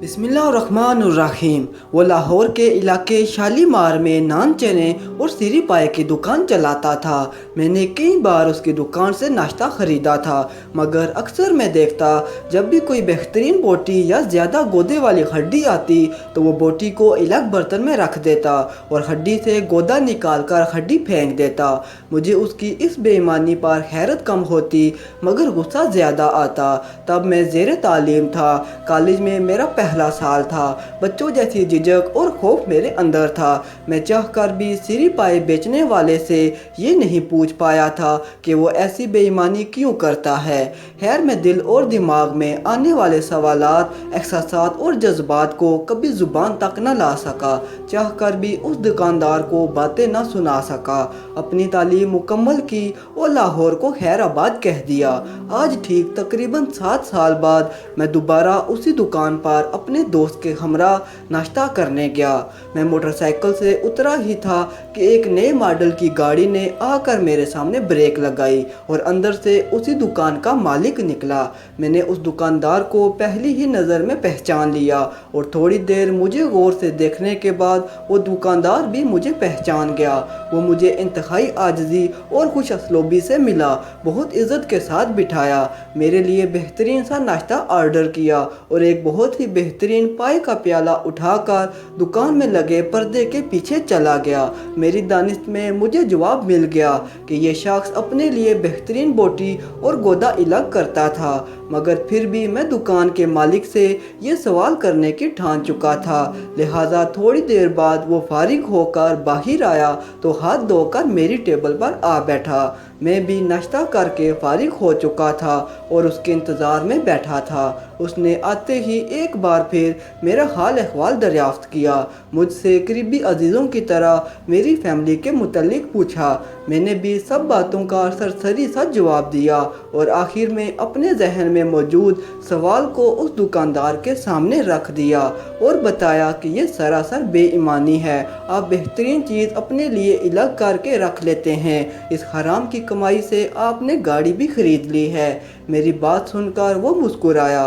बिस्मिल्लाहिर्रहमानिर्रहीम। वो लाहौर के इलाके शालीमार में नान चने और सीरी पाए की दुकान चलाता था। मैंने कई बार उसकी दुकान से नाश्ता ख़रीदा था, मगर अक्सर मैं देखता जब भी कोई बेहतरीन बोटी या ज़्यादा गोदे वाली हड्डी आती तो वो बोटी को अलग बर्तन में रख देता और हड्डी से गोदा निकाल कर हड्डी फेंक देता। मुझे उसकी इस बेईमानी पर हैरत कम होती मगर गुस्सा ज़्यादा आता। तब मैं ज़ेर तालीम था, कॉलेज में मेरा पहला साल था। बच्चों जैसी झिझक और खौफ मेरे अंदर था। मैं चाहकर भी सीरी पाए बेचने वाले से ये नहीं पूछ पाया था कि वो ऐसी बेईमानी क्यों करता है। खैर, मैं दिल और दिमाग में आने वाले सवालात, एहसासात और जज्बात को कभी ज़ुबान तक न ला सका। चाहकर भी उस दुकानदार को बातें न सुना सका। अपनी तालीम मुकम्मल की और लाहौर को खैराबाद कह दिया। आज ठीक तकरीबन 7 साल बाद मैं दोबारा उसी दुकान पर अपने दोस्त के हमरा नाश्ता करने गया। मैं मोटरसाइकिल से उतरा ही था कि एक नए मॉडल की गाड़ी ने आकर मेरे सामने ब्रेक लगाई और अंदर से उसी दुकान का मालिक निकला। मैंने उस दुकानदार को पहली ही नज़र में पहचान लिया और थोड़ी देर मुझे गौर से देखने के बाद वो दुकानदार भी मुझे पहचान गया। वो मुझे इंतहाई आजिज़ी और खुश असलोबी से मिला, बहुत इज़्ज़त के साथ बिठाया, मेरे लिए बेहतरीन सा नाश्ता ऑर्डर किया और एक बहुत ही बेहतरीन पाई का प्याला उठाकर दुकान में लगे पर्दे के पीछे चला गया। मेरी दानिश में मुझे जवाब मिल गया कि ये शख्स अपने लिए बेहतरीन बोटी और गोदा अलग करता था, मगर फिर भी मैं दुकान के मालिक से ये सवाल करने की ठान चुका था। लिहाजा थोड़ी देर बाद वो फारिग होकर बाहर आया तो हाथ धोकर मेरी टेबल पर आ बैठा। मैं भी नाश्ता करके फारिग हो चुका था और उसके इंतज़ार में बैठा था। उसने आते ही एक बार फिर मेरा हाल अहवाल दरियाफ्त किया, मुझसे करीबी अजीज़ों की तरह मेरी फैमिली के मुतल्लिक पूछा। मैंने भी सब बातों का सरसरी सा जवाब दिया और आखिर में अपने जहन में मौजूद सवाल को उस दुकानदार के सामने रख दिया और बताया कि ये सरासर बेईमानी है। आप बेहतरीन चीज़ अपने लिए अलग करके रख लेते हैं, इस हराम की कमाई से आपने गाड़ी भी खरीद ली है। मेरी बात सुनकर वो मुस्कुराया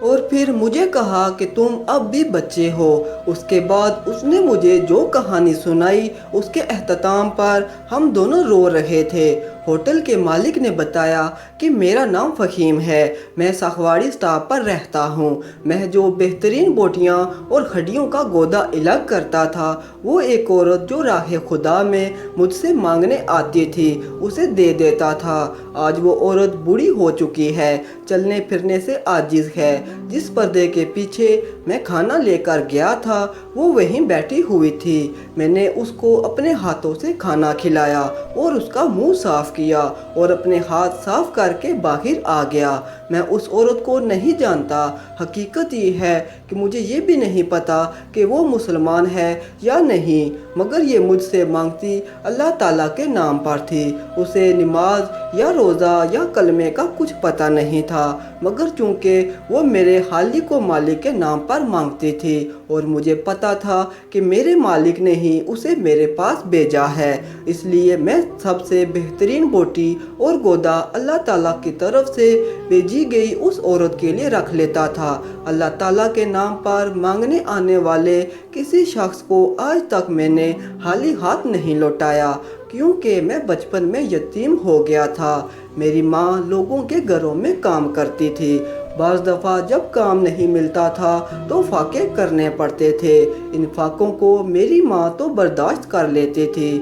और फिर मुझे कहा कि तुम अब भी बच्चे हो। उसके बाद उसने मुझे जो कहानी सुनाई उसके अख्ताम पर हम दोनों रो रहे थे। होटल के मालिक ने बताया कि मेरा नाम फ़हीम है, मैं साखवाड़ी स्टाफ पर रहता हूँ। मैं जो बेहतरीन बोटियाँ और हड्डियों का गोदा अलग करता था वो एक औरत जो राह खुदा में मुझसे मांगने आती थी उसे दे देता था। आज वो औरत बूढ़ी हो चुकी है, चलने फिरने से आजिज़ है। जिस पर्दे के पीछे मैं खाना लेकर गया था वो वहीं बैठी हुई थी। मैंने उसको अपने हाथों से खाना खिलाया और उसका मुंह साफ़ किया और अपने हाथ साफ करके बाहर आ गया। मैं उस औरत को नहीं जानता। हकीकत ये है कि मुझे ये भी नहीं पता कि वो मुसलमान है या नहीं, मगर ये मुझसे मांगती अल्लाह ताला के नाम पर थी। उसे नमाज या रोज़ा या कलमे का कुछ पता नहीं था, मगर चूँकि वो मेरे खालिक व मालिक के नाम पर मांगती थी और मुझे पता था कि मेरे मालिक ने ही उसे मेरे पास भेजा है, इसलिए मैं सबसे बेहतरीन बोटी और गोदा अल्लाह ताला की तरफ से भेजी गई उस औरत के लिए रख लेता था। अल्लाह ताला के नाम पर मांगने आने वाले किसी शख्स को आज तक मैंने खाली हाथ नहीं लौटाया, क्योंकि मैं बचपन में यतीम हो गया था। मेरी माँ लोगों के घरों में काम करती थी। बाज़ दफ़ा जब काम नहीं मिलता था तो फाके करने पड़ते थे। इन फाकों को मेरी माँ तो बर्दाश्त कर लेती थी,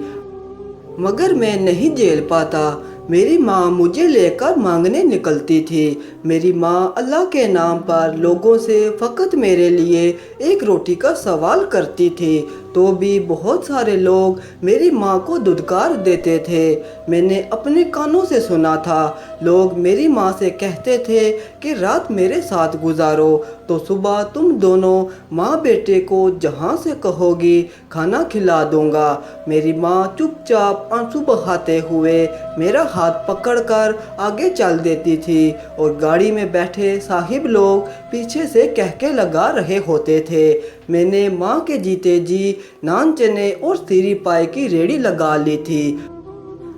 मगर मैं नहीं झेल पाता। मेरी माँ मुझे लेकर मांगने निकलती थी। मेरी माँ अल्लाह के नाम पर लोगों से फ़कत मेरे लिए एक रोटी का सवाल करती थी, तो भी बहुत सारे लोग मेरी माँ को धुतकार देते थे। मैंने अपने कानों से सुना था, लोग मेरी माँ से कहते थे कि रात मेरे साथ गुजारो तो सुबह तुम दोनों माँ बेटे को जहाँ से कहोगी खाना खिला दूँगा। मेरी माँ चुपचाप आंसू बहाते हुए मेरा हाथ पकड़कर आगे चल देती थी और गाड़ी में बैठे साहिब लोग पीछे से कहके लगा रहे होते थे। मैंने माँ के जीते जी नान चने और सीरी पाए की रेड़ी लगा ली थी।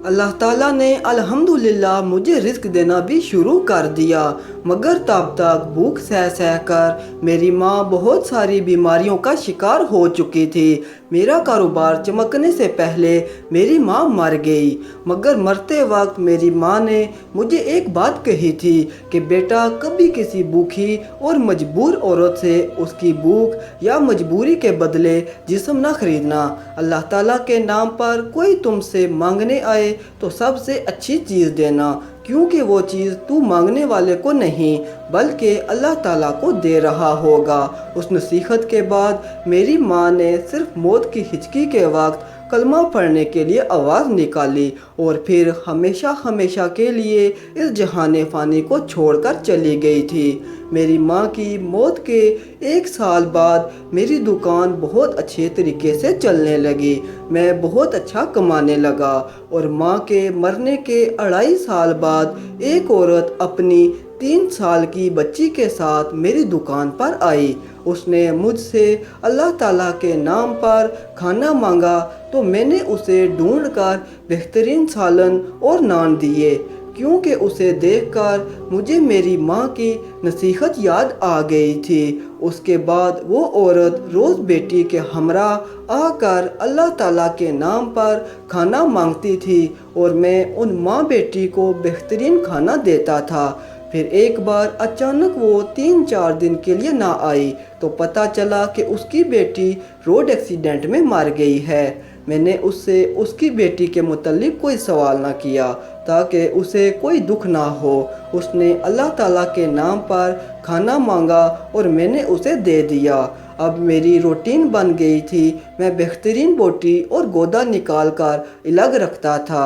अल्लाह ताला ने अल्हम्दुलिल्लाह मुझे रिस्क देना भी शुरू कर दिया। मगर तब तक भूख सह सह कर मेरी माँ बहुत सारी बीमारियों का शिकार हो चुकी थी। मेरा कारोबार चमकने से पहले मेरी माँ मर गई, मगर मरते वक्त मेरी माँ ने मुझे एक बात कही थी कि बेटा, कभी किसी भूखी और मजबूर औरत से उसकी भूख या मजबूरी के बदले जिस्म न खरीदना। अल्लाह ताला के नाम पर कोई तुमसे मांगने आए तो सबसे अच्छी चीज़ देना, क्योंकि वो चीज़ तू मांगने वाले को नहीं बल्कि अल्लाह ताला को दे रहा होगा। उस नसीहत के बाद मेरी माँ ने सिर्फ मौत की हिचकी के वक्त कलमा पढ़ने के लिए आवाज़ निकाली और फिर हमेशा हमेशा के लिए इस जहान फ़ानी को छोड़कर चली गई थी। मेरी माँ की मौत के 1 साल बाद मेरी दुकान बहुत अच्छे तरीके से चलने लगी। मैं बहुत अच्छा कमाने लगा और माँ के मरने के 2.5 साल बाद एक औरत अपनी 3 साल की बच्ची के साथ मेरी दुकान पर आई। उसने मुझसे अल्लाह ताला के नाम पर खाना मांगा तो मैंने उसे ढूंढकर बेहतरीन सालन और नान दिए, क्योंकि उसे देखकर मुझे मेरी माँ की नसीहत याद आ गई थी। उसके बाद वो औरत रोज़ बेटी के हमरा आकर अल्लाह ताला के नाम पर खाना मांगती थी और मैं उन माँ बेटी को बेहतरीन खाना देता था। फिर एक बार अचानक वो 3-4 दिन के लिए ना आई तो पता चला कि उसकी बेटी रोड एक्सीडेंट में मर गई है। मैंने उससे उसकी बेटी के मुतल्लिक कोई सवाल ना किया ताकि उसे कोई दुख ना हो। उसने अल्लाह ताला के नाम पर खाना मांगा और मैंने उसे दे दिया। अब मेरी रूटीन बन गई थी। मैं बेहतरीन बोटी और गोदा निकाल कर अलग रखता था।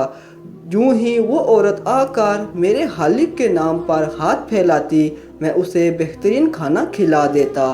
यूं ही वो औरत आकर मेरे हालिक के नाम पर हाथ फैलाती, मैं उसे बेहतरीन खाना खिला देता।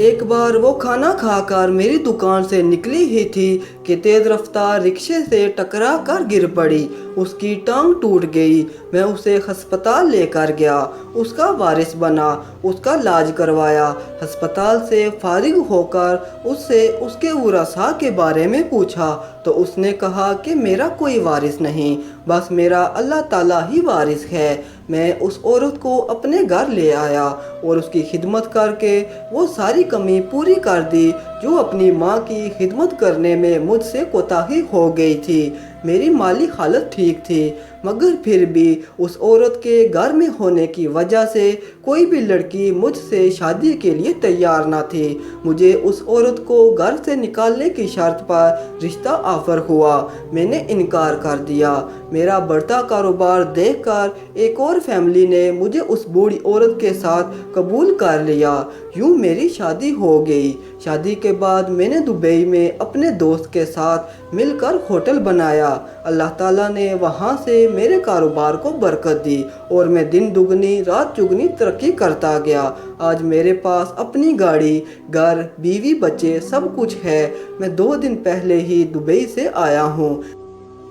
एक बार वो खाना खाकर मेरी दुकान से निकली ही थी कि तेज़ रफ्तार रिक्शे से टकरा कर गिर पड़ी। उसकी टांग टूट गई। मैं उसे हस्पताल लेकर गया, उसका वारिस बना, उसका इलाज करवाया। हस्पताल से फारिग होकर उससे उसके वरासा के बारे में पूछा तो उसने कहा कि मेरा कोई वारिस नहीं, बस मेरा अल्लाह ताला ही वारिस है। मैं उस औरत को अपने घर ले आया और उसकी खिदमत करके वो सारी कमी पूरी कर दी जो अपनी माँ की खिदमत करने में मुझसे कोताही हो गई थी। मेरी माली हालत ठीक थी, मगर फिर भी उस औरत के घर में होने की वजह से कोई भी लड़की मुझसे शादी के लिए तैयार ना थी। मुझे उस औरत को घर से निकालने की शर्त पर रिश्ता ऑफर हुआ। मैंने इनकार कर दिया। मेरा बढ़ता कारोबार देखकर एक और फैमिली ने मुझे उस बूढ़ी औरत के साथ कबूल कर लिया। यूँ मेरी शादी हो गई। शादी के बाद मैंने दुबई में अपने दोस्त के साथ मिलकर होटल बनाया। अल्लाह ताला ने वहाँ से मेरे कारोबार को बरकत दी और मैं दिन दुगनी रात चुगनी तरक्की करता गया। आज मेरे पास अपनी गाड़ी, घर, बीवी, बच्चे सब कुछ है। मैं 2 दिन पहले ही दुबई से आया हूँ।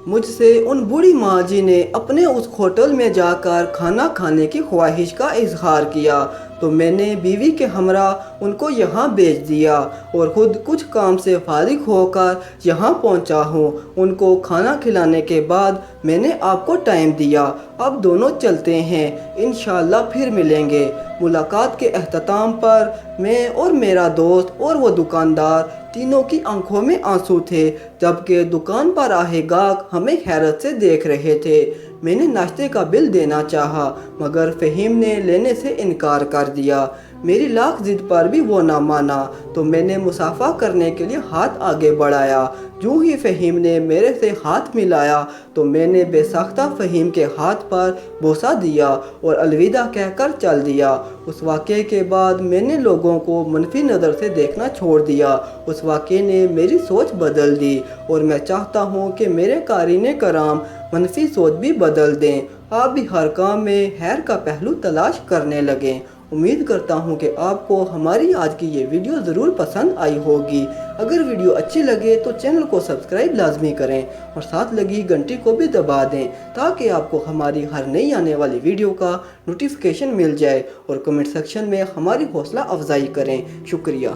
मुझसे उन बूढ़ी माँ जी ने अपने उस होटल में जाकर खाना खाने की ख्वाहिश का इजहार किया तो मैंने बीवी के हमरा उनको यहाँ भेज दिया और ख़ुद कुछ काम से फारिग होकर यहाँ पहुँचा हूँ। उनको खाना खिलाने के बाद मैंने आपको टाइम दिया। अब दोनों चलते हैं, इंशाल्लाह फिर मिलेंगे। मुलाकात के अख्ताम पर मैं और मेरा दोस्त और वो दुकानदार तीनों की आंखों में आंसू थे, जबकि दुकान पर आए गाहक हमें हैरत से देख रहे थे। मैंने नाश्ते का बिल देना चाहा, मगर फ़हीम ने लेने से इनकार कर दिया। मेरी लाख ज़िद पर भी वो ना माना तो मैंने मुसाफा करने के लिए हाथ आगे बढ़ाया। यूँ ही फ़हीम ने मेरे से हाथ मिलाया तो मैंने बेसाख्ता फ़हीम के हाथ पर बोसा दिया और अलविदा कहकर चल दिया। उस वाक़े के बाद मैंने लोगों को मनफी नज़र से देखना छोड़ दिया। उस वाक़े ने मेरी सोच बदल दी और मैं चाहता हूँ कि मेरे कारीने कराम मनफी सोच भी बदल दें। आप भी हर काम में खैर का पहलू तलाश करने लगें। उम्मीद करता हूँ कि आपको हमारी आज की ये वीडियो ज़रूर पसंद आई होगी। अगर वीडियो अच्छी लगे तो चैनल को सब्सक्राइब लाजमी करें और साथ लगी घंटी को भी दबा दें ताकि आपको हमारी हर नई आने वाली वीडियो का नोटिफिकेशन मिल जाए और कमेंट सेक्शन में हमारी हौसला अफजाई करें। शुक्रिया।